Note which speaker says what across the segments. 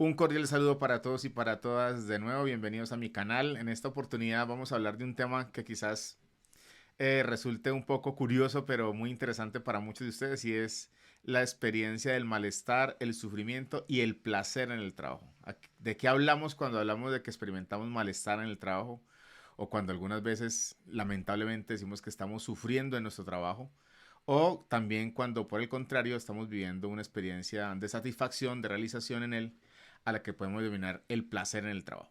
Speaker 1: Un cordial saludo para todos y para todas de nuevo, bienvenidos a mi canal. En esta oportunidad vamos a hablar de un tema que quizás resulte un poco curioso, pero muy interesante para muchos de ustedes y es la experiencia del malestar, el sufrimiento y el placer en el trabajo. ¿De qué hablamos cuando hablamos de que experimentamos malestar en el trabajo o cuando algunas veces lamentablemente decimos que estamos sufriendo en nuestro trabajo? O también cuando por el contrario estamos viviendo una experiencia de satisfacción, de realización en él, a la que podemos denominar el placer en el trabajo.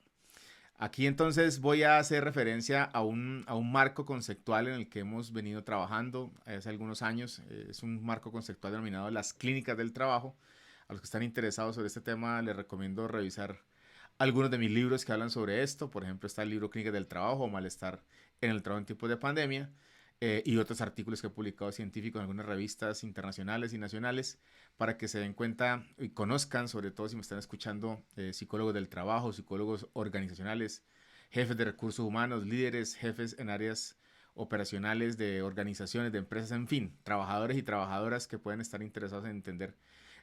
Speaker 1: Aquí entonces voy a hacer referencia a un marco conceptual en el que hemos venido trabajando hace algunos años. Es un marco conceptual denominado las clínicas del trabajo. A los que están interesados sobre este tema les recomiendo revisar algunos de mis libros que hablan sobre esto. Por ejemplo, está el libro Clínicas del Trabajo o Malestar en el Trabajo en tiempos de pandemia y otros artículos que he publicado científicos en algunas revistas internacionales y nacionales para que se den cuenta y conozcan, sobre todo si me están escuchando psicólogos del trabajo, psicólogos organizacionales, jefes de recursos humanos, líderes, jefes en áreas operacionales de organizaciones, de empresas, en fin, trabajadores y trabajadoras que pueden estar interesados en entender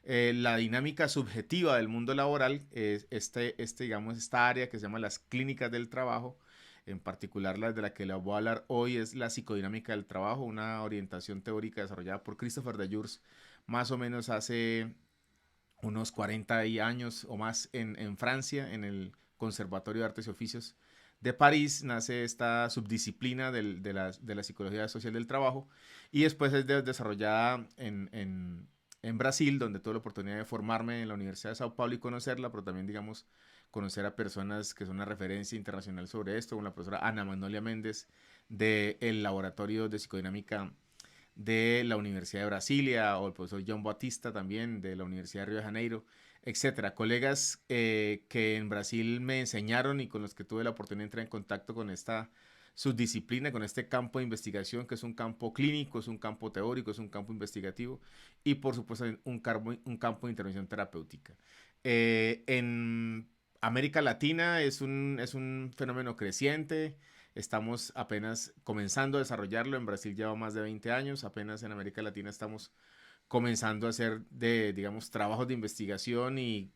Speaker 1: la dinámica subjetiva del mundo laboral, digamos, esta área que se llama las clínicas del trabajo, en particular la de la que les voy a hablar hoy es la psicodinámica del trabajo, una orientación teórica desarrollada por Christopher de Jurs más o menos hace unos 40 años o más en Francia, en el Conservatorio de Artes y Oficios de París, nace esta subdisciplina de la psicología social del trabajo y después es desarrollada en Brasil, donde tuve la oportunidad de formarme en la Universidad de Sao Paulo y conocerla, pero también, digamos, conocer a personas que son una referencia internacional sobre esto, como la profesora Ana Manolia Méndez del Laboratorio de Psicodinámica de la Universidad de Brasilia o el profesor John Batista también de la Universidad de Río de Janeiro, etcétera. Colegas que en Brasil me enseñaron y con los que tuve la oportunidad de entrar en contacto con esta subdisciplina, con este campo de investigación que es un campo clínico, es un campo teórico, es un campo investigativo y por supuesto un campo de intervención terapéutica. En América Latina es un fenómeno creciente. Estamos apenas comenzando a desarrollarlo. En Brasil lleva más de 20 años. Apenas en América Latina estamos comenzando a hacer, digamos, trabajos de investigación y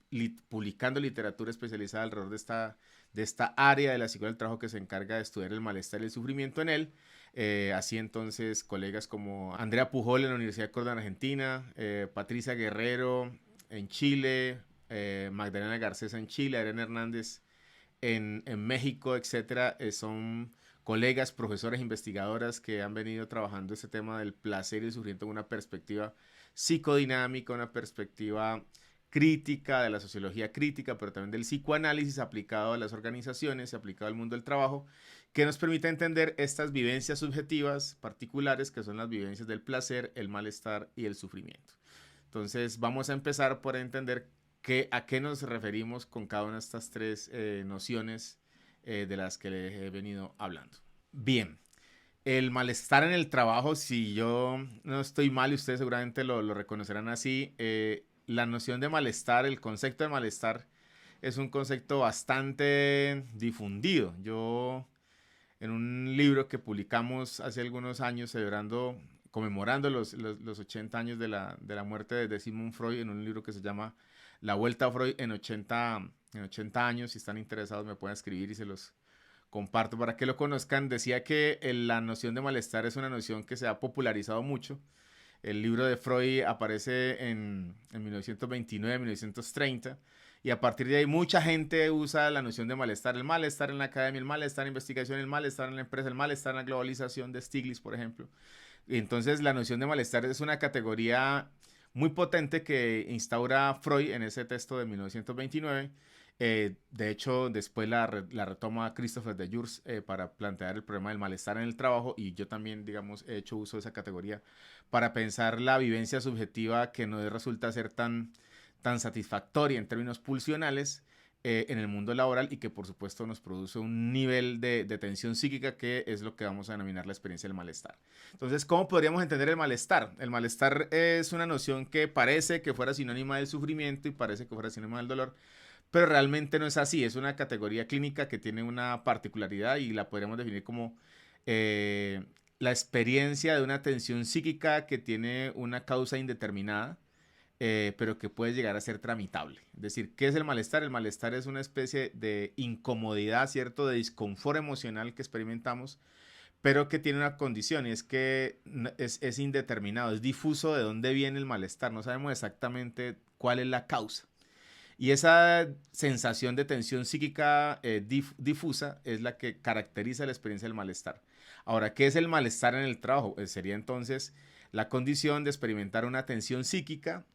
Speaker 1: publicando literatura especializada alrededor de esta área de la psicología del trabajo que se encarga de estudiar el malestar y el sufrimiento en él. Así entonces, colegas como Andrea Pujol en la Universidad de Córdoba, en Argentina, Patricia Guerrero en Chile, Magdalena Garcesa en Chile, Adriana Hernández en México, etcétera, son colegas, profesores, investigadoras que han venido trabajando este tema del placer y el sufrimiento en una perspectiva psicodinámica, una perspectiva crítica de la sociología crítica, pero también del psicoanálisis aplicado a las organizaciones y aplicado al mundo del trabajo, que nos permite entender estas vivencias subjetivas particulares que son las vivencias del placer, el malestar y el sufrimiento. Entonces vamos a empezar por entender a qué nos referimos con cada una de estas tres nociones de las que les he venido hablando. Bien, el malestar en el trabajo, si yo no estoy mal y ustedes seguramente lo reconocerán así, la noción de malestar, el concepto de malestar es un concepto bastante difundido. Yo en un libro que publicamos hace algunos años conmemorando los 80 años de la muerte de Sigmund Freud, en un libro que se llama La Vuelta a Freud en 80 años. Si están interesados me pueden escribir y se los comparto para que lo conozcan. Decía que la noción de malestar es una noción que se ha popularizado mucho. El libro de Freud aparece en 1929, 1930, y a partir de ahí mucha gente usa la noción de malestar. El malestar en la academia, el malestar en investigación, el malestar en la empresa, el malestar en la globalización de Stiglitz, por ejemplo. Y entonces la noción de malestar es una categoría muy potente que instaura Freud en ese texto de 1929. De hecho, después la retoma Christopher de Jurs para plantear el problema del malestar en el trabajo y yo también, digamos, he hecho uso de esa categoría para pensar la vivencia subjetiva que no resulta ser tan satisfactoria en términos pulsionales en el mundo laboral y que por supuesto nos produce un nivel de tensión psíquica que es lo que vamos a denominar la experiencia del malestar. Entonces, ¿cómo podríamos entender el malestar? El malestar es una noción que parece que fuera sinónima del sufrimiento y parece que fuera sinónima del dolor, pero realmente no es así. Es una categoría clínica que tiene una particularidad y la podríamos definir como eh, la experiencia de una tensión psíquica que tiene una causa indeterminada pero que puede llegar a ser tramitable. Es decir, ¿qué es el malestar? El malestar es una especie de incomodidad, ¿cierto? De disconfort emocional que experimentamos, pero que tiene una condición y es que es indeterminado, es difuso de dónde viene el malestar, no sabemos exactamente cuál es la causa. Y esa sensación de tensión psíquica difusa es la que caracteriza la experiencia del malestar. Ahora, ¿qué es el malestar en el trabajo? Sería entonces la condición de experimentar una tensión psíquica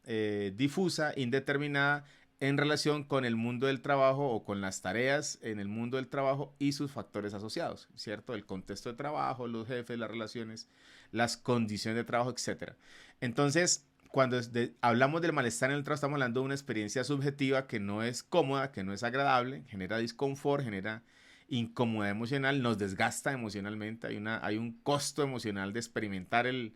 Speaker 1: difusa, indeterminada, en relación con el mundo del trabajo o con las tareas en el mundo del trabajo y sus factores asociados, ¿cierto? El contexto de trabajo, los jefes, las relaciones, las condiciones de trabajo, etcétera. Entonces, cuando hablamos del malestar en el trabajo, estamos hablando de una experiencia subjetiva que no es cómoda, que no es agradable, genera disconfort, genera incomodidad emocional, nos desgasta emocionalmente, hay un costo emocional de experimentar el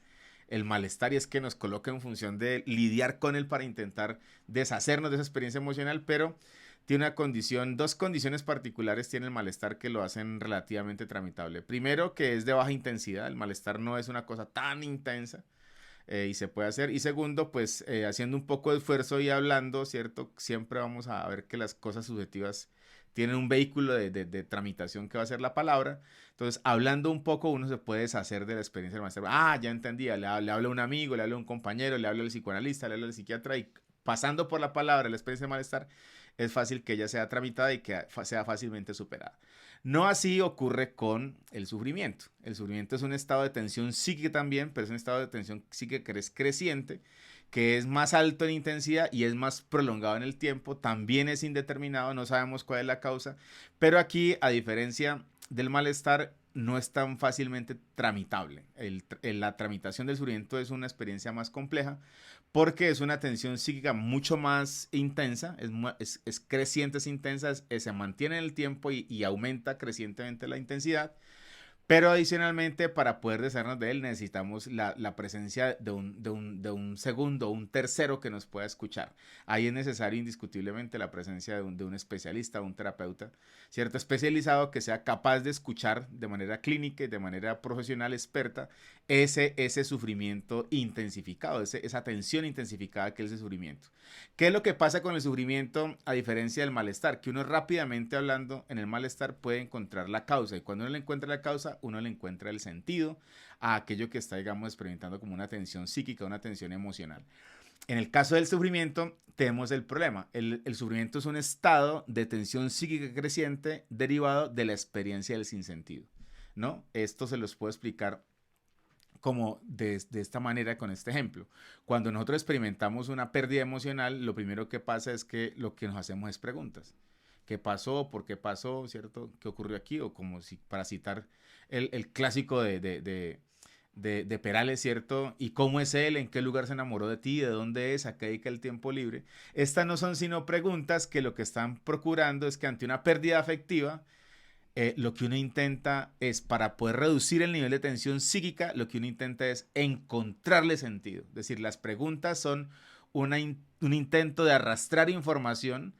Speaker 1: malestar y es que nos coloca en función de lidiar con él para intentar deshacernos de esa experiencia emocional, pero tiene una condición, dos condiciones particulares tiene el malestar que lo hacen relativamente tramitable. Primero, que es de baja intensidad, el malestar no es una cosa tan intensa, y se puede hacer. Y segundo, pues haciendo un poco de esfuerzo y hablando, ¿cierto? Siempre vamos a ver que las cosas subjetivas tienen un vehículo de tramitación que va a ser la palabra. Entonces, hablando un poco, uno se puede deshacer de la experiencia del máster. Ah, ya entendía, le hablo a un amigo, le hablo a un compañero, le hablo al psicoanalista, le hablo al psiquiatra y pasando por la palabra, la experiencia de malestar, es fácil que ella sea tramitada y que sea fácilmente superada. No así ocurre con el sufrimiento. El sufrimiento es un estado de tensión psíquica también, pero es un estado de tensión psíquica que es creciente, que es más alto en intensidad y es más prolongado en el tiempo. También es indeterminado, no sabemos cuál es la causa, pero aquí, a diferencia del malestar, no es tan fácilmente tramitable. La tramitación del sufrimiento es una experiencia más compleja porque es una tensión psíquica mucho más intensa, es creciente, es intensa, se mantiene en el tiempo y aumenta crecientemente la intensidad. Pero adicionalmente, para poder deshacernos de él, necesitamos la presencia de un segundo, un tercero que nos pueda escuchar. Ahí es necesario indiscutiblemente la presencia de un especialista, un terapeuta, ¿cierto? Especializado que sea capaz de escuchar de manera clínica y de manera profesional, experta, ese sufrimiento intensificado, esa tensión intensificada que es el sufrimiento. ¿Qué es lo que pasa con el sufrimiento a diferencia del malestar? Que uno rápidamente hablando en el malestar puede encontrar la causa y cuando uno le encuentra la causa, uno le encuentra el sentido a aquello que está, digamos, experimentando como una tensión psíquica, una tensión emocional. En el caso del sufrimiento, tenemos el problema. El sufrimiento es un estado de tensión psíquica creciente derivado de la experiencia del sinsentido, ¿no? Esto se los puedo explicar como de esta manera con este ejemplo. Cuando nosotros experimentamos una pérdida emocional, lo primero que pasa es que lo que nos hacemos es preguntas. ¿Qué pasó? ¿Por qué pasó? ¿Cierto? ¿Qué ocurrió aquí? O como si, para citar el clásico de Perales, ¿cierto? ¿Y cómo es él? ¿En qué lugar se enamoró de ti? ¿De dónde es? ¿A qué dedica el tiempo libre? Estas no son sino preguntas que lo que están procurando es que ante una pérdida afectiva, lo que uno intenta es, para poder reducir el nivel de tensión psíquica, lo que uno intenta es encontrarle sentido. Es decir, las preguntas son un intento de arrastrar información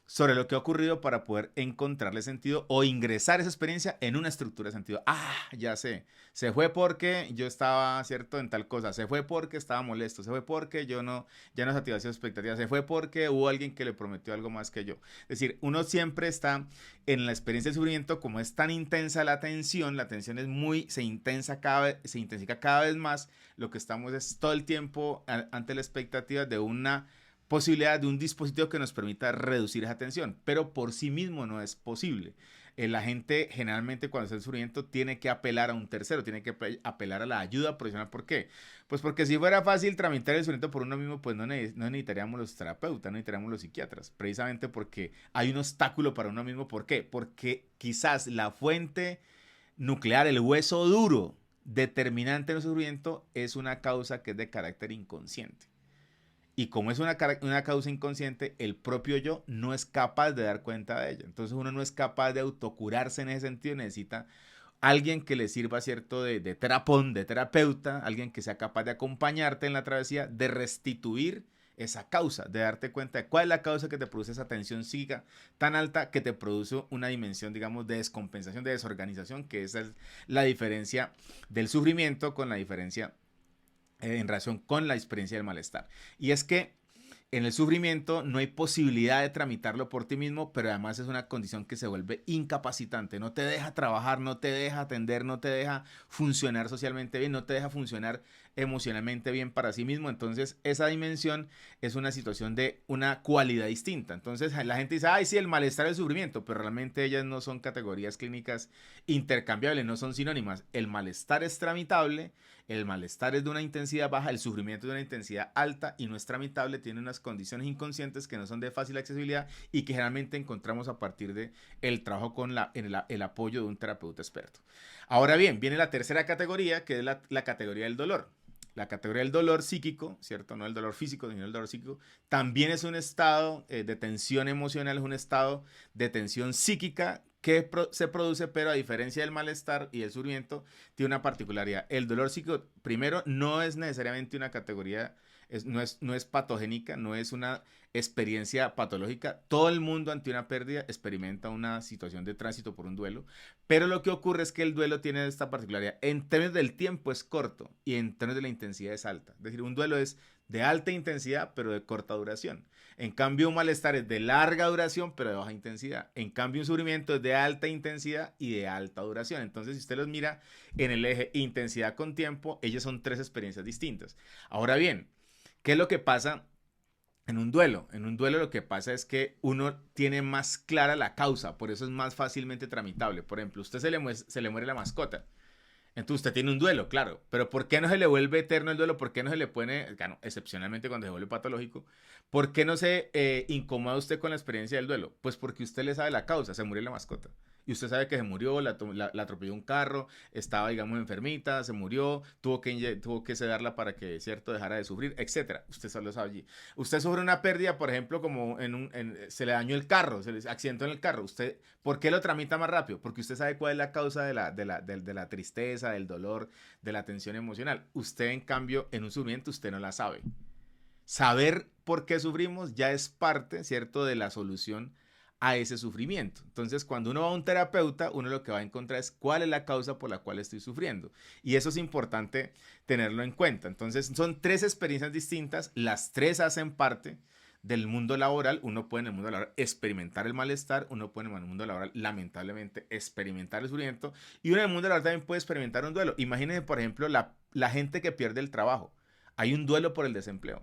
Speaker 1: sobre lo que ha ocurrido para poder encontrarle sentido o ingresar esa experiencia en una estructura de sentido. Ah, ya sé, se fue porque yo estaba, ¿cierto?, en tal cosa, se fue porque estaba molesto, se fue porque yo no, ya no satisfacía sus expectativas, se fue porque hubo alguien que le prometió algo más que yo. Es decir, uno siempre está en la experiencia de sufrimiento, como es tan intensa la tensión es muy, se intensifica cada vez más, lo que estamos es todo el tiempo ante la expectativa de una posibilidad de un dispositivo que nos permita reducir esa tensión, pero por sí mismo no es posible. La gente generalmente cuando está en sufrimiento tiene que apelar a un tercero, tiene que apelar a la ayuda profesional. ¿Por qué? Pues porque si fuera fácil tramitar el sufrimiento por uno mismo, pues no necesitaríamos los terapeutas, no necesitaríamos los psiquiatras, precisamente porque hay un obstáculo para uno mismo. ¿Por qué? Porque quizás la fuente nuclear, el hueso duro determinante del sufrimiento es una causa que es de carácter inconsciente. Y como es una causa inconsciente, el propio yo no es capaz de dar cuenta de ella. Entonces uno no es capaz de autocurarse en ese sentido. Necesita alguien que le sirva, ¿cierto?, de terapón, de terapeuta, alguien que sea capaz de acompañarte en la travesía, de restituir esa causa, de darte cuenta de cuál es la causa que te produce esa tensión psíquica tan alta que te produce una dimensión, digamos, de descompensación, de desorganización, que esa es la diferencia del sufrimiento con la diferencia en relación con la experiencia del malestar. Y es que en el sufrimiento no hay posibilidad de tramitarlo por ti mismo, pero además es una condición que se vuelve incapacitante, no te deja trabajar, no te deja atender, no te deja funcionar socialmente bien, no te deja funcionar emocionalmente bien para sí mismo. Entonces esa dimensión es una situación de una cualidad distinta. Entonces la gente dice, ay, sí, el malestar y el sufrimiento, pero realmente ellas no son categorías clínicas intercambiables, no son sinónimas. El malestar es tramitable, el malestar es de una intensidad baja, el sufrimiento es de una intensidad alta y no es tramitable, tiene unas condiciones inconscientes que no son de fácil accesibilidad y que generalmente encontramos a partir de el trabajo con el apoyo de un terapeuta experto. Ahora bien, viene la tercera categoría, que es la categoría del dolor. La categoría del dolor psíquico, ¿cierto? No el dolor físico, sino el dolor psíquico, también es un estado de tensión emocional, es un estado de tensión psíquica que se produce, pero a diferencia del malestar y el sufrimiento, tiene una particularidad. El dolor psíquico, primero, no es necesariamente una categoría, no es patogénica, no es una experiencia patológica. Todo el mundo ante una pérdida experimenta una situación de tránsito por un duelo, pero lo que ocurre es que el duelo tiene esta particularidad. En términos del tiempo es corto y en términos de la intensidad es alta. Es decir, un duelo es de alta intensidad, pero de corta duración. En cambio, un malestar es de larga duración, pero de baja intensidad. En cambio, un sufrimiento es de alta intensidad y de alta duración. Entonces, si usted los mira en el eje intensidad con tiempo, ellos son tres experiencias distintas. Ahora bien, ¿qué es lo que pasa en un duelo? En un duelo lo que pasa es que uno tiene más clara la causa, por eso es más fácilmente tramitable. Por ejemplo, usted se le muere la mascota. Entonces usted tiene un duelo, claro, pero ¿por qué no se le vuelve eterno el duelo? ¿Por qué no se le pone, claro, excepcionalmente cuando se vuelve patológico, ¿por qué no se incomoda usted con la experiencia del duelo? Pues porque usted le sabe la causa, se murió la mascota. Y usted sabe que se murió, la atropelló un carro, estaba, digamos, enfermita, se murió, tuvo que sedarla para que, cierto, dejara de sufrir, etcétera. Usted solo lo sabe allí. Usted sufre una pérdida, por ejemplo, como se le dañó el carro, se le accidentó en el carro. Usted, ¿por qué lo tramita más rápido? Porque usted sabe cuál es la causa de la tristeza, del dolor, de la tensión emocional. Usted, en cambio, en un sufrimiento, usted no la sabe. Saber por qué sufrimos ya es parte, ¿cierto?, de la solución a ese sufrimiento. Entonces, cuando uno va a un terapeuta, uno lo que va a encontrar es cuál es la causa por la cual estoy sufriendo. Y eso es importante tenerlo en cuenta. Entonces, son tres experiencias distintas, las tres hacen parte del mundo laboral. Uno puede en el mundo laboral experimentar el malestar, uno puede en el mundo laboral, lamentablemente, experimentar el sufrimiento, y uno en el mundo laboral también puede experimentar un duelo. Imagínense, por ejemplo, la gente que pierde el trabajo. Hay un duelo por el desempleo.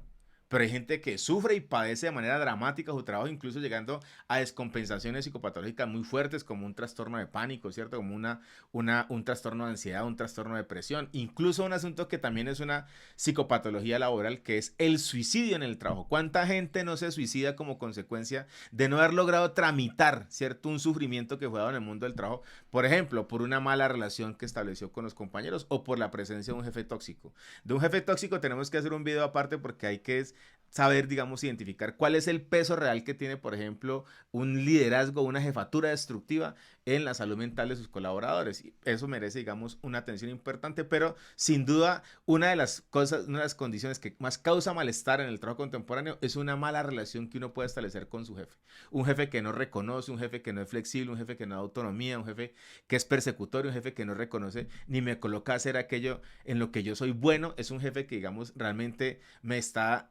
Speaker 1: Pero hay gente que sufre y padece de manera dramática su trabajo, incluso llegando a descompensaciones psicopatológicas muy fuertes, como un trastorno de pánico, ¿cierto? Como un trastorno de ansiedad, un trastorno de depresión. Incluso un asunto que también es una psicopatología laboral, que es el suicidio en el trabajo. ¿Cuánta gente no se suicida como consecuencia de no haber logrado tramitar, ¿cierto?, un sufrimiento que fue dado en el mundo del trabajo? Por ejemplo, por una mala relación que estableció con los compañeros o por la presencia de un jefe tóxico. De un jefe tóxico tenemos que hacer un video aparte, porque hay que saber, digamos, identificar cuál es el peso real que tiene, por ejemplo, un liderazgo, una jefatura destructiva en la salud mental de sus colaboradores. Y eso merece, digamos, una atención importante, pero sin duda una de las cosas, una de las condiciones que más causa malestar en el trabajo contemporáneo es una mala relación que uno puede establecer con su jefe. Un jefe que no reconoce, un jefe que no es flexible, un jefe que no da autonomía, un jefe que es persecutorio, un jefe que no reconoce ni me coloca a hacer aquello en lo que yo soy bueno. Es un jefe que, digamos, realmente me está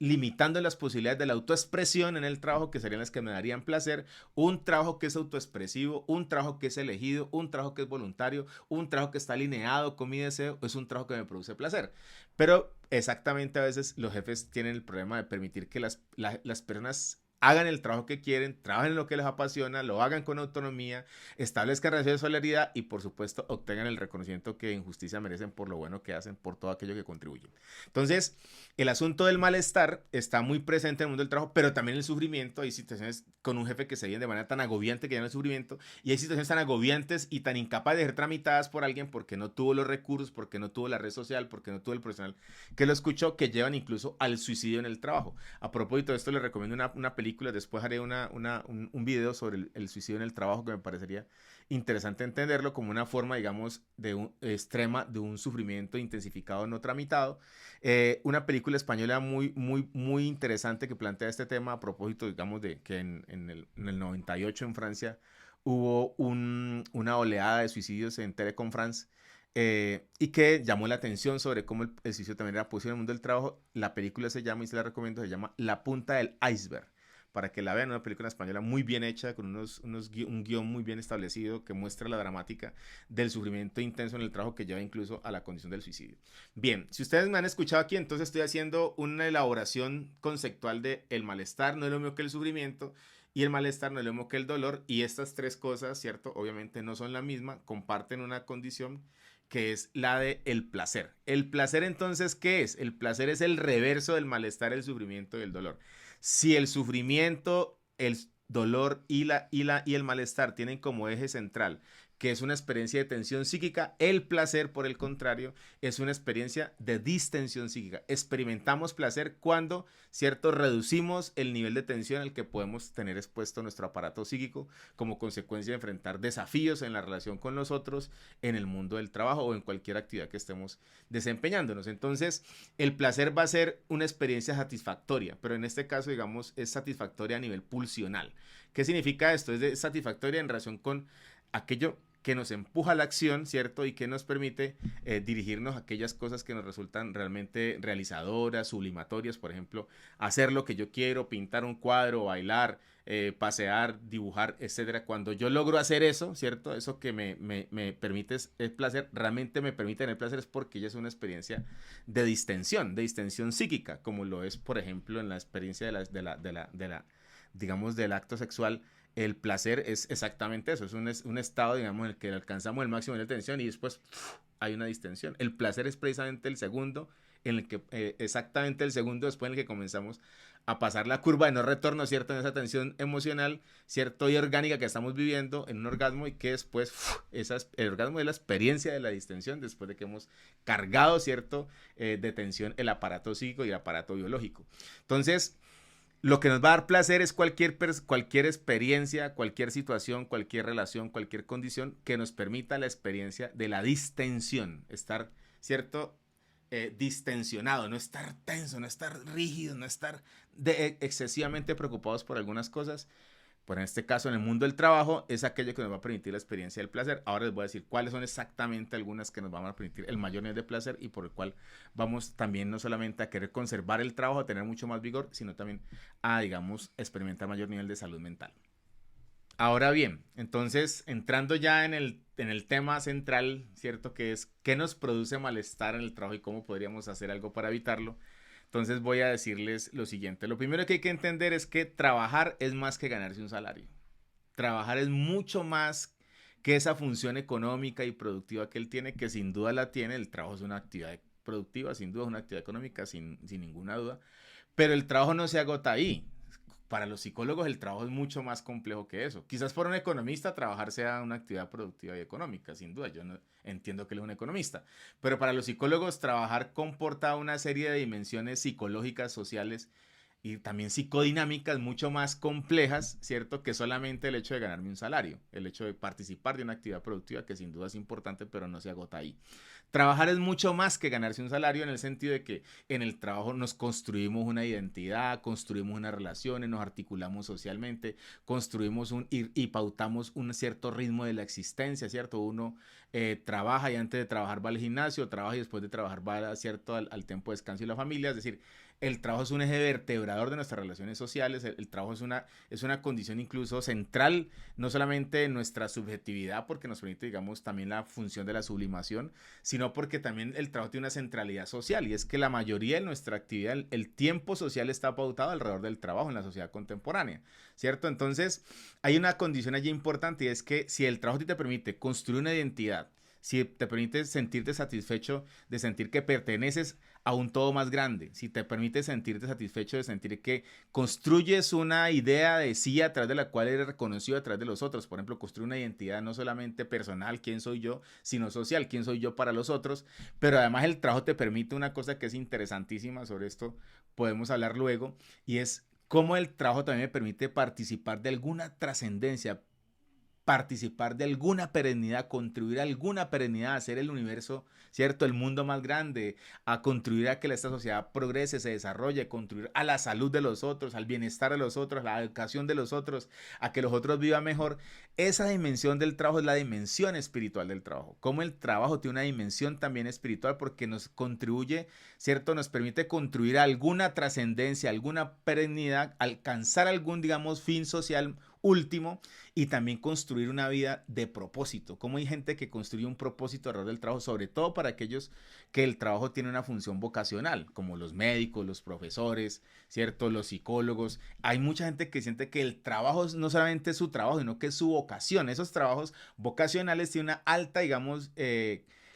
Speaker 1: limitando las posibilidades de la autoexpresión en el trabajo, que serían las que me darían placer. Un trabajo que es autoexpresivo, un trabajo que es elegido, un trabajo que es voluntario, un trabajo que está alineado con mi deseo, es un trabajo que me produce placer. Pero exactamente, a veces los jefes tienen el problema de permitir que las personas hagan el trabajo que quieren, trabajen en lo que les apasiona, lo hagan con autonomía, establezcan relaciones de solidaridad y, por supuesto, obtengan el reconocimiento que en justicia merecen por lo bueno que hacen, por todo aquello que contribuyen. Entonces, el asunto del malestar está muy presente en el mundo del trabajo, pero también el sufrimiento. Hay situaciones con un jefe que se viven de manera tan agobiante que llevan el sufrimiento, y hay situaciones tan agobiantes y tan incapaces de ser tramitadas por alguien porque no tuvo los recursos, porque no tuvo la red social, porque no tuvo el profesional que lo escuchó, que llevan incluso al suicidio en el trabajo. A propósito de esto, les recomiendo una película, después haré un video sobre el suicidio en el trabajo, que me parecería interesante entenderlo como una forma, digamos, extrema de un sufrimiento intensificado no tramitado. Una película española muy, muy, muy interesante que plantea este tema a propósito, digamos, de que en el 98 en Francia hubo una oleada de suicidios en Telecom France. y que llamó la atención sobre cómo el suicidio también era posible en el mundo del trabajo. La película se llama, y se la recomiendo, se llama La punta del iceberg, para que la vean, una película española muy bien hecha, con un guión muy bien establecido que muestra la dramática del sufrimiento intenso en el trabajo que lleva incluso a la condición del suicidio. Bien, si ustedes me han escuchado aquí, entonces estoy haciendo una elaboración conceptual de el malestar no es lo mismo que el sufrimiento, y el malestar no es lo mismo que el dolor, y estas tres cosas, ¿cierto? Obviamente no son la misma, comparten una condición que es la de el placer. El placer entonces, ¿qué es? El placer es el reverso del malestar, el sufrimiento y el dolor. Si el sufrimiento, el dolor y el malestar tienen como eje central que es una experiencia de tensión psíquica, el placer, por el contrario, es una experiencia de distensión psíquica. Experimentamos placer cuando, ¿cierto?, reducimos el nivel de tensión al que podemos tener expuesto nuestro aparato psíquico como consecuencia de enfrentar desafíos en la relación con los otros, en el mundo del trabajo o en cualquier actividad que estemos desempeñándonos. Entonces, el placer va a ser una experiencia satisfactoria, pero en este caso, digamos, es satisfactoria a nivel pulsional. ¿Qué significa esto? Es satisfactoria en relación con aquello que nos empuja a la acción, ¿cierto? Y que nos permite dirigirnos a aquellas cosas que nos resultan realmente realizadoras, sublimatorias, por ejemplo, hacer lo que yo quiero, pintar un cuadro, bailar, pasear, dibujar, etcétera. Cuando yo logro hacer eso, ¿cierto? Eso que me permite el placer, realmente me permite tener placer es porque ya es una experiencia de distensión psíquica, como lo es, por ejemplo, en la experiencia digamos, del acto sexual. El placer es exactamente eso, es un estado, digamos, en el que alcanzamos el máximo de tensión y después hay una distensión. El placer es precisamente el segundo, en el que, exactamente el segundo después en el que comenzamos a pasar la curva de no retorno, ¿cierto? En esa tensión emocional, ¿cierto? Y orgánica que estamos viviendo en un orgasmo y que después, el orgasmo es la experiencia de la distensión después de que hemos cargado, ¿cierto? De tensión el aparato psíquico y el aparato biológico. Entonces, lo que nos va a dar placer es cualquier experiencia, cualquier situación, cualquier relación, cualquier condición que nos permita la experiencia de la distensión, estar, ¿cierto? Distensionado, no estar tenso, no estar rígido, no estar excesivamente preocupados por algunas cosas. Pero en este caso, en el mundo del trabajo, es aquello que nos va a permitir la experiencia del placer. Ahora les voy a decir cuáles son exactamente algunas que nos van a permitir el mayor nivel de placer y por el cual vamos también no solamente a querer conservar el trabajo, a tener mucho más vigor, sino también a, digamos, experimentar mayor nivel de salud mental. Ahora bien, entonces, entrando ya en el tema central, ¿cierto? Que es qué nos produce malestar en el trabajo y cómo podríamos hacer algo para evitarlo. Entonces voy a decirles lo siguiente. Lo primero que hay que entender es que trabajar es más que ganarse un salario. Trabajar es mucho más que esa función económica y productiva que él tiene, que sin duda la tiene. El trabajo es una actividad productiva, sin duda es una actividad económica, sin ninguna duda. Pero el trabajo no se agota ahí. Para los psicólogos el trabajo es mucho más complejo que eso. Quizás para un economista trabajar sea una actividad productiva y económica, sin duda. Yo no entiendo que él es un economista. Pero para los psicólogos trabajar comporta una serie de dimensiones psicológicas, sociales y también psicodinámicas mucho más complejas, ¿cierto? Que solamente el hecho de ganarme un salario, el hecho de participar de una actividad productiva que sin duda es importante, pero no se agota ahí. Trabajar es mucho más que ganarse un salario en el sentido de que en el trabajo nos construimos una identidad, construimos unas relaciones, nos articulamos socialmente, construimos y pautamos un cierto ritmo de la existencia, ¿cierto? Uno trabaja y antes de trabajar va al gimnasio, trabaja y después de trabajar va, ¿cierto? Al tiempo de descanso y la familia, es decir, el trabajo es un eje vertebrador de nuestras relaciones sociales, el trabajo es una condición incluso central, no solamente en nuestra subjetividad, porque nos permite, digamos, también la función de la sublimación, sino porque también el trabajo tiene una centralidad social, y es que la mayoría de nuestra actividad, el tiempo social está pautado alrededor del trabajo en la sociedad contemporánea, ¿cierto? Entonces, hay una condición allí importante, y es que si el trabajo te permite construir una identidad, si te permite sentirte satisfecho de sentir que perteneces a un todo más grande, si te permite sentirte satisfecho de sentir que construyes una idea de sí a través de la cual eres reconocido a través de los otros, por ejemplo, construir una identidad no solamente personal, quién soy yo, sino social, quién soy yo para los otros, pero además el trabajo te permite una cosa que es interesantísima, sobre esto podemos hablar luego, y es cómo el trabajo también me permite participar de alguna trascendencia, participar de alguna perennidad, contribuir a alguna perennidad, a hacer el universo, ¿cierto? El mundo más grande, a contribuir a que esta sociedad progrese, se desarrolle, contribuir a la salud de los otros, al bienestar de los otros, a la educación de los otros, a que los otros vivan mejor. Esa dimensión del trabajo es la dimensión espiritual del trabajo. Como el trabajo tiene una dimensión también espiritual porque nos contribuye, ¿cierto? Nos permite construir alguna trascendencia, alguna perennidad, alcanzar algún, digamos, fin social último y también construir una vida de propósito. Como hay gente que construye un propósito alrededor del trabajo, sobre todo para aquellos que el trabajo tiene una función vocacional, como los médicos, los profesores, ¿cierto? Los psicólogos. Hay mucha gente que siente que el trabajo no solamente es su trabajo, sino que es su vocación. Esos trabajos vocacionales tienen una alta, digamos,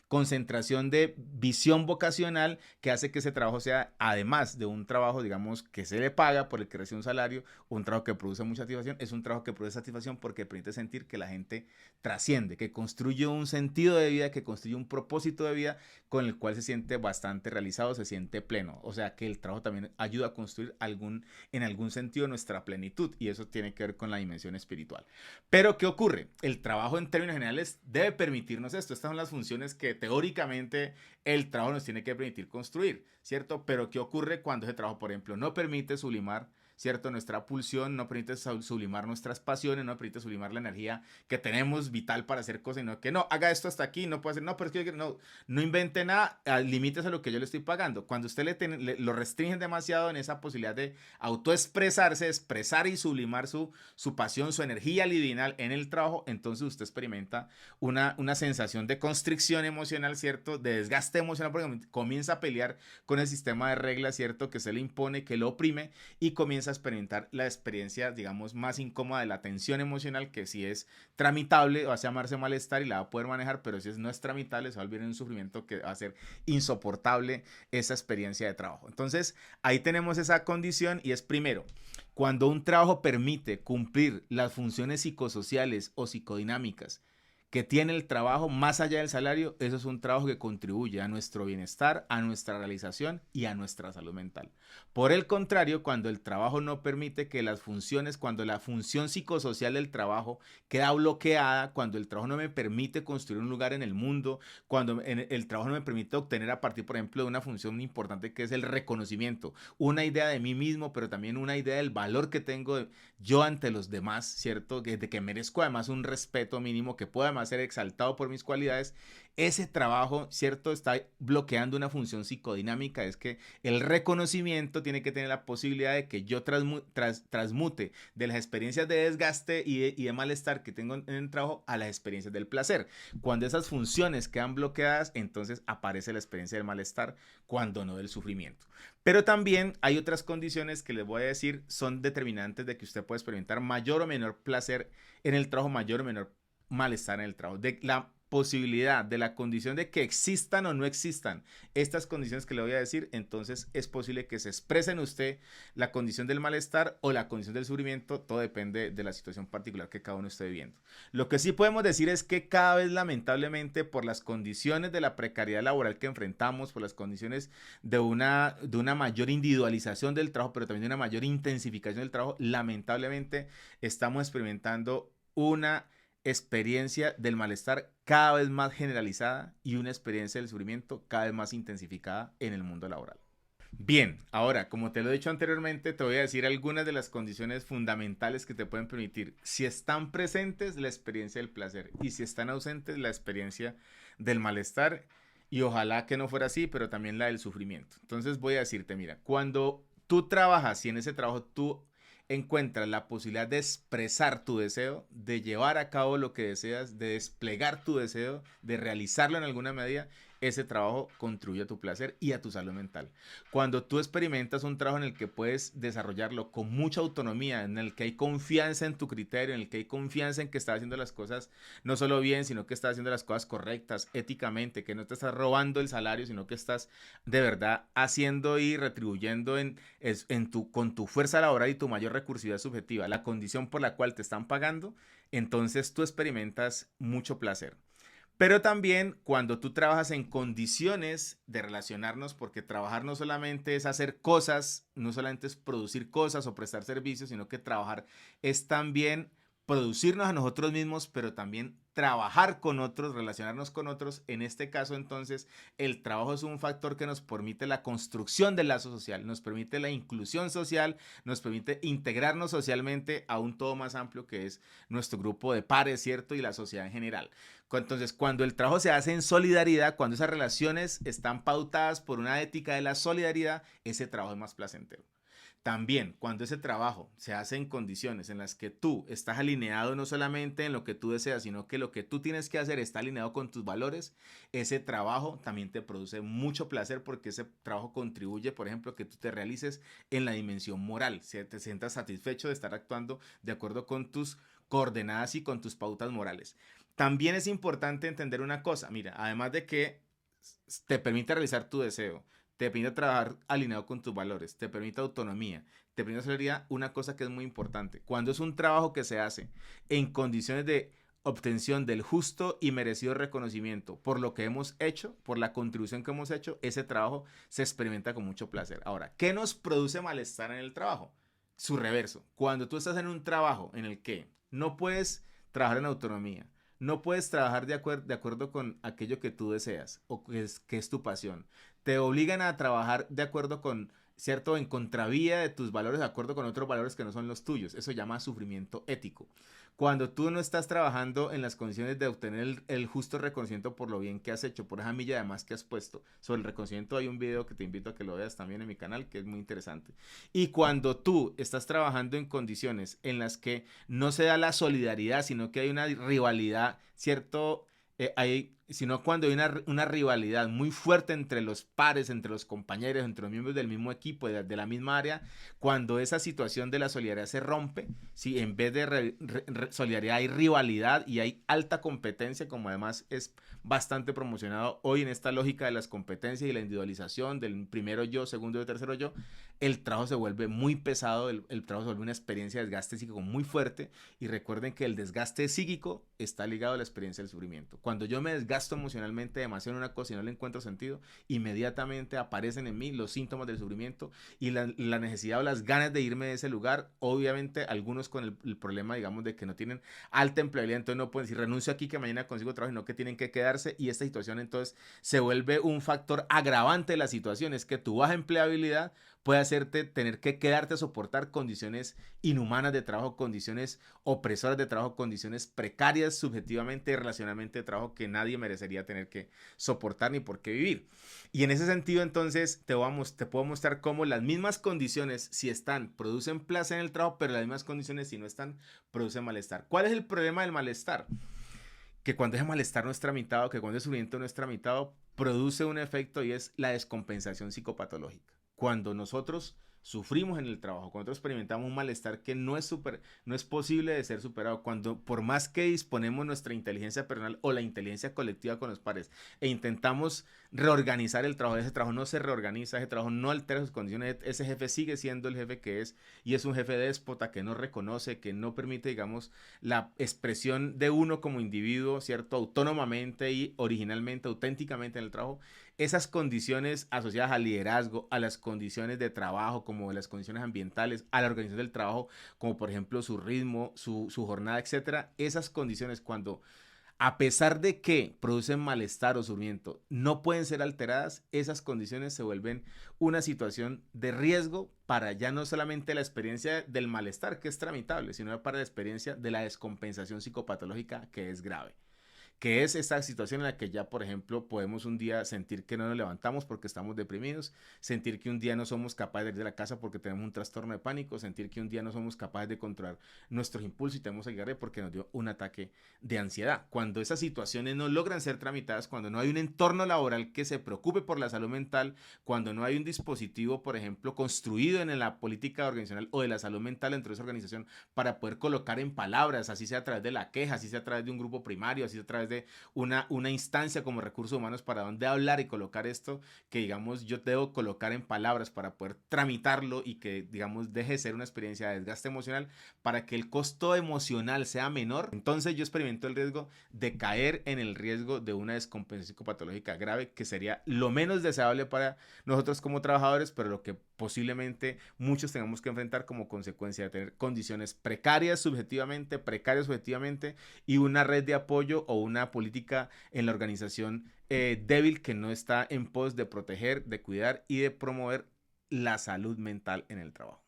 Speaker 1: concentración de visión vocacional que hace que ese trabajo sea, además de un trabajo, digamos, que se le paga por el que recibe un salario, un trabajo que produce mucha satisfacción, es un trabajo que produce satisfacción porque permite sentir que la gente trasciende, que construye un sentido de vida, que construye un propósito de vida con el cual se siente bastante realizado, se siente pleno. O sea que el trabajo también ayuda a construir en algún sentido nuestra plenitud y eso tiene que ver con la dimensión espiritual. Pero ¿qué ocurre? El trabajo en términos generales debe permitirnos esto. Estas son las funciones que teóricamente el trabajo nos tiene que permitir construir, ¿cierto? Pero ¿qué ocurre cuando ese trabajo, por ejemplo, no permite sublimar, ¿cierto? Nuestra pulsión, no permite sublimar nuestras pasiones, no permite sublimar la energía que tenemos vital para hacer cosas, sino que no, haga esto hasta aquí, no puede hacer, no, pero es que no invente nada, límites a lo que yo le estoy pagando. Cuando usted lo restringen demasiado en esa posibilidad de autoexpresarse, expresar y sublimar su pasión, su energía libidinal en el trabajo, entonces usted experimenta una sensación de constricción emocional, ¿cierto? De desgaste emocional, porque comienza a pelear con el sistema de reglas, ¿cierto? Que se le impone, que lo oprime y comienza a experimentar la experiencia, digamos, más incómoda de la tensión emocional, que si es tramitable va a llamarse malestar y la va a poder manejar, pero si no es tramitable se va a volver en un sufrimiento que va a ser insoportable esa experiencia de trabajo. Entonces, ahí tenemos esa condición y es primero, cuando un trabajo permite cumplir las funciones psicosociales o psicodinámicas que tiene el trabajo más allá del salario, eso es un trabajo que contribuye a nuestro bienestar, a nuestra realización y a nuestra salud mental. Por el contrario, cuando el trabajo no permite que las funciones, cuando la función psicosocial del trabajo queda bloqueada, cuando el trabajo no me permite construir un lugar en el mundo, cuando el trabajo no me permite obtener a partir, por ejemplo, de una función importante que es el reconocimiento, una idea de mí mismo, pero también una idea del valor que tengo yo ante los demás, ¿cierto? De que merezco además un respeto mínimo, que pueda además ser exaltado por mis cualidades, ese trabajo, ¿cierto? Está bloqueando una función psicodinámica, es que el reconocimiento tiene que tener la posibilidad de que yo transmute de las experiencias de desgaste y de malestar que tengo en el trabajo a las experiencias del placer. Cuando esas funciones quedan bloqueadas, entonces aparece la experiencia del malestar, cuando no del sufrimiento. Pero también hay otras condiciones que les voy a decir son determinantes de que usted puede experimentar mayor o menor placer en el trabajo, mayor o menor malestar en el trabajo. De la posibilidad, de la condición de que existan o no existan estas condiciones que le voy a decir, entonces es posible que se exprese en usted la condición del malestar o la condición del sufrimiento, todo depende de la situación particular que cada uno esté viviendo. Lo que sí podemos decir es que cada vez lamentablemente por las condiciones de la precariedad laboral que enfrentamos, por las condiciones de una mayor individualización del trabajo, pero también de una mayor intensificación del trabajo, lamentablemente estamos experimentando una experiencia del malestar cada vez más generalizada y una experiencia del sufrimiento cada vez más intensificada en el mundo laboral. Bien, ahora, como te lo he dicho anteriormente, te voy a decir algunas de las condiciones fundamentales que te pueden permitir, si están presentes, la experiencia del placer y si están ausentes, la experiencia del malestar y ojalá que no fuera así, pero también la del sufrimiento. Entonces voy a decirte, mira, cuando tú trabajas y en ese trabajo tú encuentras la posibilidad de expresar tu deseo, de llevar a cabo lo que deseas, de desplegar tu deseo, de realizarlo en alguna medida, ese trabajo contribuye a tu placer y a tu salud mental. Cuando tú experimentas un trabajo en el que puedes desarrollarlo con mucha autonomía, en el que hay confianza en tu criterio, en el que hay confianza en que estás haciendo las cosas no solo bien, sino que estás haciendo las cosas correctas, éticamente, que no te estás robando el salario, sino que estás de verdad haciendo y retribuyendo con tu fuerza laboral y tu mayor recursividad subjetiva, la condición por la cual te están pagando, entonces tú experimentas mucho placer. Pero también cuando tú trabajas en condiciones de relacionarnos, porque trabajar no solamente es hacer cosas, no solamente es producir cosas o prestar servicios, sino que trabajar es también producirnos a nosotros mismos, pero también trabajar con otros, relacionarnos con otros. En este caso, entonces, el trabajo es un factor que nos permite la construcción del lazo social, nos permite la inclusión social, nos permite integrarnos socialmente a un todo más amplio que es nuestro grupo de pares, ¿cierto? Y la sociedad en general. Entonces, cuando el trabajo se hace en solidaridad, cuando esas relaciones están pautadas por una ética de la solidaridad, ese trabajo es más placentero. También, cuando ese trabajo se hace en condiciones en las que tú estás alineado no solamente en lo que tú deseas, sino que lo que tú tienes que hacer está alineado con tus valores, ese trabajo también te produce mucho placer porque ese trabajo contribuye, por ejemplo, a que tú te realices en la dimensión moral, si te sientas satisfecho de estar actuando de acuerdo con tus coordenadas y con tus pautas morales. También es importante entender una cosa, mira, además de que te permite realizar tu deseo, te permite trabajar alineado con tus valores, te permite autonomía, te permite hacer una cosa que es muy importante. Cuando es un trabajo que se hace en condiciones de obtención del justo y merecido reconocimiento por lo que hemos hecho, por la contribución que hemos hecho, ese trabajo se experimenta con mucho placer. Ahora, ¿qué nos produce malestar en el trabajo? Su reverso. Cuando tú estás en un trabajo en el que no puedes trabajar en autonomía, no puedes trabajar de acuerdo con aquello que tú deseas o que es tu pasión, te obligan a trabajar de acuerdo con, ¿cierto? En contravía de tus valores, de acuerdo con otros valores que no son los tuyos. Eso se llama sufrimiento ético. Cuando tú no estás trabajando en las condiciones de obtener el justo reconocimiento por lo bien que has hecho, por esa milla de más que has puesto. Sobre el reconocimiento hay un video que te invito a que lo veas también en mi canal, que es muy interesante. Y cuando tú estás trabajando en condiciones en las que no se da la solidaridad, sino que hay una rivalidad, ¿cierto? Sino cuando hay una rivalidad muy fuerte entre los pares, entre los compañeros, entre los miembros del mismo equipo, de la misma área, cuando esa situación de la solidaridad se rompe, si en vez de solidaridad hay rivalidad y hay alta competencia, como además es bastante promocionado hoy en esta lógica de las competencias y la individualización del primero yo, segundo yo, tercero yo, el trabajo se vuelve muy pesado, el trabajo se vuelve una experiencia de desgaste psíquico muy fuerte y recuerden que el desgaste psíquico está ligado a la experiencia del sufrimiento. Cuando yo me desgasto emocionalmente demasiado en una cosa y no le encuentro sentido, inmediatamente aparecen en mí los síntomas del sufrimiento y la necesidad o las ganas de irme de ese lugar, obviamente algunos con el problema, digamos, de que no tienen alta empleabilidad, entonces no pueden decir renuncio aquí que mañana consigo trabajo, sino que tienen que quedarse y esta situación entonces se vuelve un factor agravante de la situación, es que tu baja empleabilidad puede hacerte tener que quedarte a soportar condiciones inhumanas de trabajo, condiciones opresoras de trabajo, condiciones precarias subjetivamente, relacionalmente de trabajo que nadie merecería tener que soportar ni por qué vivir. Y en ese sentido entonces te puedo mostrar cómo las mismas condiciones si están producen placer en el trabajo, pero las mismas condiciones si no están producen malestar. ¿Cuál es el problema del malestar? Que cuando ese malestar no es tramitado, que cuando el sufrimiento no es tramitado, produce un efecto y es la descompensación psicopatológica. Cuando nosotros sufrimos en el trabajo, cuando nosotros experimentamos un malestar que no es posible de ser superado, cuando por más que disponemos nuestra inteligencia personal o la inteligencia colectiva con los pares e intentamos reorganizar el trabajo, ese trabajo no se reorganiza, ese trabajo no altera sus condiciones, ese jefe sigue siendo el jefe que es y es un jefe déspota que no reconoce, que no permite, digamos, la expresión de uno como individuo, ¿cierto? Autónomamente y originalmente, auténticamente en el trabajo, esas condiciones asociadas al liderazgo, a las condiciones de trabajo, como las condiciones ambientales, a la organización del trabajo, como por ejemplo su ritmo, su jornada, etcétera, esas condiciones cuando a pesar de que producen malestar o sufrimiento, no pueden ser alteradas, esas condiciones se vuelven una situación de riesgo para ya no solamente la experiencia del malestar, que es tramitable, sino para la experiencia de la descompensación psicopatológica, que es grave, que es esta situación en la que ya, por ejemplo, podemos un día sentir que no nos levantamos porque estamos deprimidos, sentir que un día no somos capaces de ir de la casa porque tenemos un trastorno de pánico, sentir que un día no somos capaces de controlar nuestros impulsos y tenemos que llegar porque nos dio un ataque de ansiedad. Cuando esas situaciones no logran ser tramitadas, cuando no hay un entorno laboral que se preocupe por la salud mental, cuando no hay un dispositivo, por ejemplo, construido en la política organizacional o de la salud mental dentro de esa organización para poder colocar en palabras, así sea a través de la queja, así sea a través de un grupo primario, así sea a través través de una instancia como recursos humanos para dónde hablar y colocar esto que, digamos, yo debo colocar en palabras para poder tramitarlo y que, digamos, deje de ser una experiencia de desgaste emocional para que el costo emocional sea menor. Entonces yo experimento el riesgo de caer en el riesgo de una descompensación psicopatológica grave, que sería lo menos deseable para nosotros como trabajadores, pero lo que posiblemente muchos tengamos que enfrentar como consecuencia de tener condiciones precarias subjetivamente, y una red de apoyo o una política en la organización débil que no está en pos de proteger, de cuidar y de promover la salud mental en el trabajo.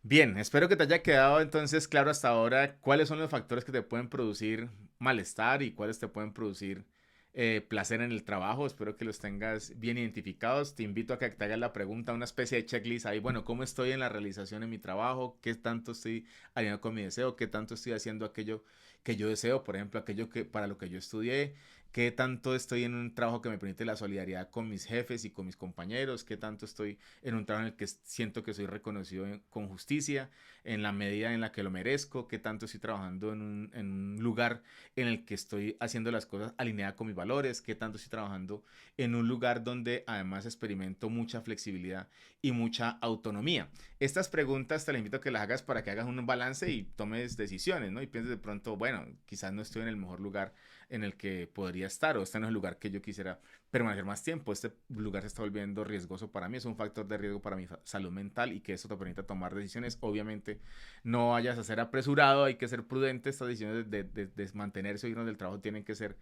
Speaker 1: Bien, espero que te haya quedado entonces claro hasta ahora cuáles son los factores que te pueden producir malestar y cuáles te pueden producir placer en el trabajo. Espero que los tengas bien identificados. Te invito a que te hagas la pregunta, una especie de checklist ahí. Bueno, ¿cómo estoy en la realización en mi trabajo? ¿Qué tanto estoy alineado con mi deseo? ¿Qué tanto estoy haciendo aquello que yo deseo? Por ejemplo, aquello que para lo que yo estudié. ¿Qué tanto estoy en un trabajo que me permite la solidaridad con mis jefes y con mis compañeros? ¿Qué tanto estoy en un trabajo en el que siento que soy reconocido con justicia en la medida en la que lo merezco? ¿Qué tanto estoy trabajando en un lugar en el que estoy haciendo las cosas alineadas con mis valores? ¿Qué tanto estoy trabajando en un lugar donde además experimento mucha flexibilidad y mucha autonomía? Estas preguntas te las invito a que las hagas para que hagas un balance y tomes decisiones, ¿no? Y pienses de pronto, bueno, quizás no estoy en el mejor lugar en el que podría estar, o este no es el lugar que yo quisiera permanecer más tiempo, este lugar se está volviendo riesgoso para mí, es un factor de riesgo para mi salud mental, y que eso te permita tomar decisiones. Obviamente no vayas a ser apresurado, hay que ser prudente, estas decisiones de mantenerse o irnos del trabajo tienen que ser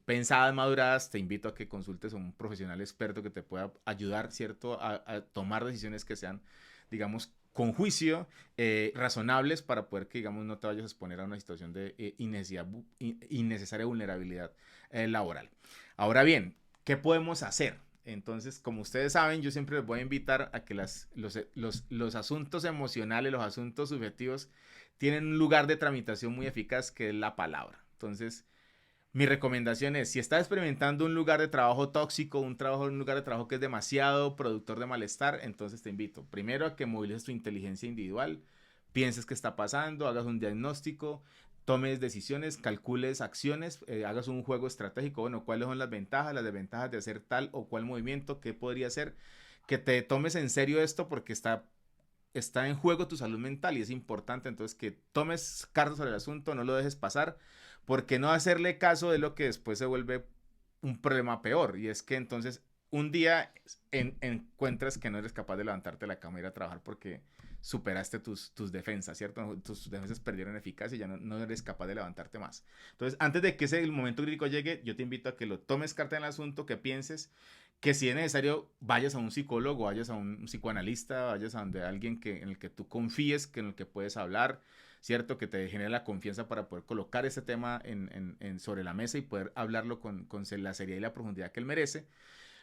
Speaker 1: pensadas, maduradas. Te invito a que consultes a un profesional experto que te pueda ayudar, ¿cierto? A tomar decisiones que sean, digamos, con juicio, razonables, para poder que, digamos, no te vayas a exponer a una situación de innecesaria vulnerabilidad laboral. Ahora bien, ¿qué podemos hacer? Entonces, como ustedes saben, yo siempre les voy a invitar a que los asuntos emocionales, los asuntos subjetivos, tienen un lugar de tramitación muy eficaz, que es la palabra. Entonces, mi recomendación es, si estás experimentando un lugar de trabajo tóxico, un lugar de trabajo que es demasiado productor de malestar, entonces te invito primero a que movilices tu inteligencia individual, pienses qué está pasando, hagas un diagnóstico, tomes decisiones, calcules acciones, hagas un juego estratégico. Bueno, ¿cuáles son las desventajas de hacer tal o cual movimiento? ¿Qué podría hacer? Que te tomes en serio esto, porque está en juego tu salud mental y es importante entonces que tomes cartas sobre el asunto, no lo dejes pasar, porque no hacerle caso es lo que después se vuelve un problema peor, y es que entonces un día encuentras que no eres capaz de levantarte de la cama y ir a trabajar porque superaste tus defensas, ¿cierto? Tus defensas perdieron eficacia y ya no eres capaz de levantarte más. Entonces, antes de que el momento crítico llegue, yo te invito a que lo tomes carta en el asunto, que pienses, que si es necesario vayas a un psicólogo, vayas a un psicoanalista, vayas a donde alguien en el que tú confíes, en el que puedes hablar, ¿cierto? Que te genere la confianza para poder colocar ese tema sobre la mesa y poder hablarlo con la seriedad y la profundidad que él merece.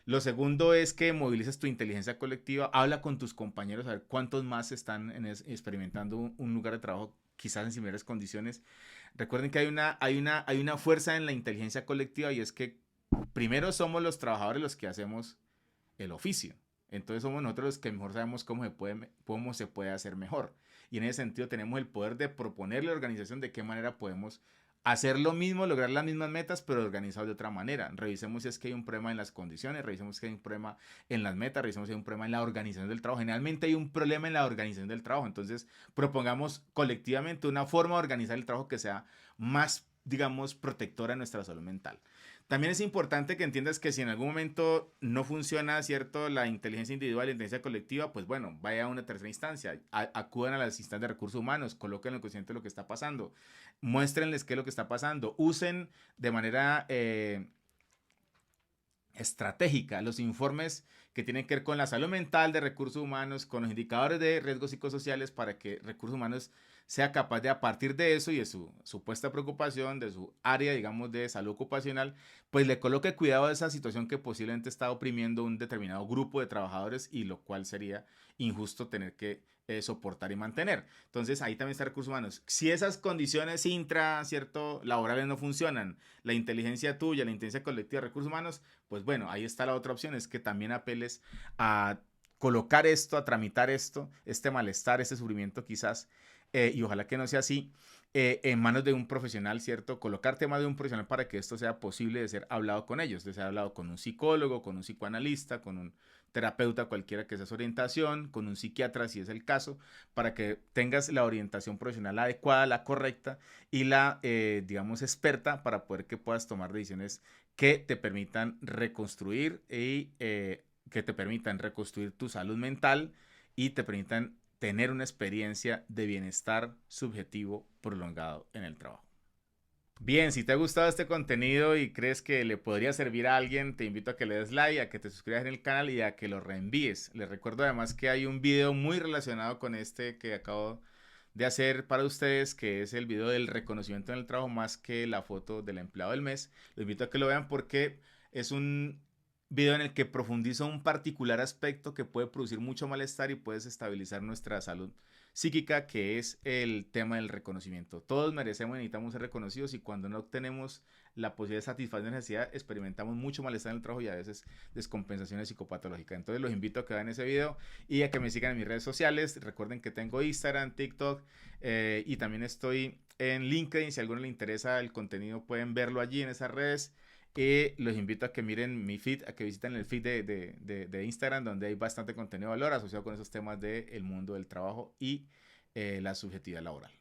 Speaker 1: Lo segundo es que movilices tu inteligencia colectiva, habla con tus compañeros a ver cuántos más están experimentando un lugar de trabajo quizás en similares condiciones. Recuerden que hay una fuerza en la inteligencia colectiva, y es que primero somos los trabajadores los que hacemos el oficio. Entonces somos nosotros los que mejor sabemos cómo se puede hacer mejor. Y en ese sentido tenemos el poder de proponerle a la organización de qué manera podemos hacer lo mismo, lograr las mismas metas, pero organizados de otra manera. Revisemos si es que hay un problema en las condiciones, revisemos si hay un problema en las metas, revisemos si hay un problema en la organización del trabajo. Generalmente hay un problema en la organización del trabajo, entonces propongamos colectivamente una forma de organizar el trabajo que sea más, digamos, protectora de nuestra salud mental. También es importante que entiendas que si en algún momento no funciona, ¿cierto?, la inteligencia individual y la inteligencia colectiva, pues bueno, vaya a una tercera instancia, acudan a las instancias de recursos humanos, coloquen el consciente de lo que está pasando, muéstrenles qué es lo que está pasando, usen de manera estratégica los informes que tienen que ver con la salud mental de recursos humanos, con los indicadores de riesgos psicosociales, para que recursos humanos sea capaz de, a partir de eso y de su supuesta preocupación, de su área, digamos, de salud ocupacional, pues le coloque cuidado a esa situación que posiblemente está oprimiendo un determinado grupo de trabajadores, y lo cual sería injusto tener que soportar y mantener. Entonces ahí también está recursos humanos. Si esas condiciones ¿cierto?, laborales no funcionan, la inteligencia tuya, la inteligencia colectiva de recursos humanos, pues bueno, ahí está la otra opción, es que también apeles a colocar esto, a tramitar esto, este malestar, este sufrimiento quizás y ojalá que no sea así, en manos de un profesional, ¿cierto? Colocar temas de un profesional para que esto sea posible de ser hablado con ellos, de ser hablado con un psicólogo, con un psicoanalista, con un terapeuta, cualquiera que sea su orientación, con un psiquiatra si es el caso, para que tengas la orientación profesional adecuada, la correcta y la, digamos, experta para poder que puedas tomar decisiones que te permitan reconstruir y que te permitan reconstruir tu salud mental y te permitan tener una experiencia de bienestar subjetivo prolongado en el trabajo. Bien, si te ha gustado este contenido y crees que le podría servir a alguien, te invito a que le des like, a que te suscribas en el canal y a que lo reenvíes. Les recuerdo además que hay un video muy relacionado con este que acabo de hacer para ustedes, que es el video del reconocimiento en el trabajo más que la foto del empleado del mes. Los invito a que lo vean porque es un video en el que profundizo un particular aspecto que puede producir mucho malestar y puede desestabilizar nuestra salud psíquica, que es el tema del reconocimiento. Todos merecemos y necesitamos ser reconocidos y cuando no obtenemos la posibilidad de satisfacer la necesidad, experimentamos mucho malestar en el trabajo y a veces descompensaciones psicopatológicas. Entonces los invito a que vean ese video y a que me sigan en mis redes sociales. Recuerden que tengo Instagram, TikTok y también estoy en LinkedIn. Si a alguno le interesa el contenido pueden verlo allí en esas redes. Y los invito a que miren mi feed, a que visiten el feed de Instagram, donde hay bastante contenido de valor asociado con esos temas del mundo del trabajo y la subjetividad laboral.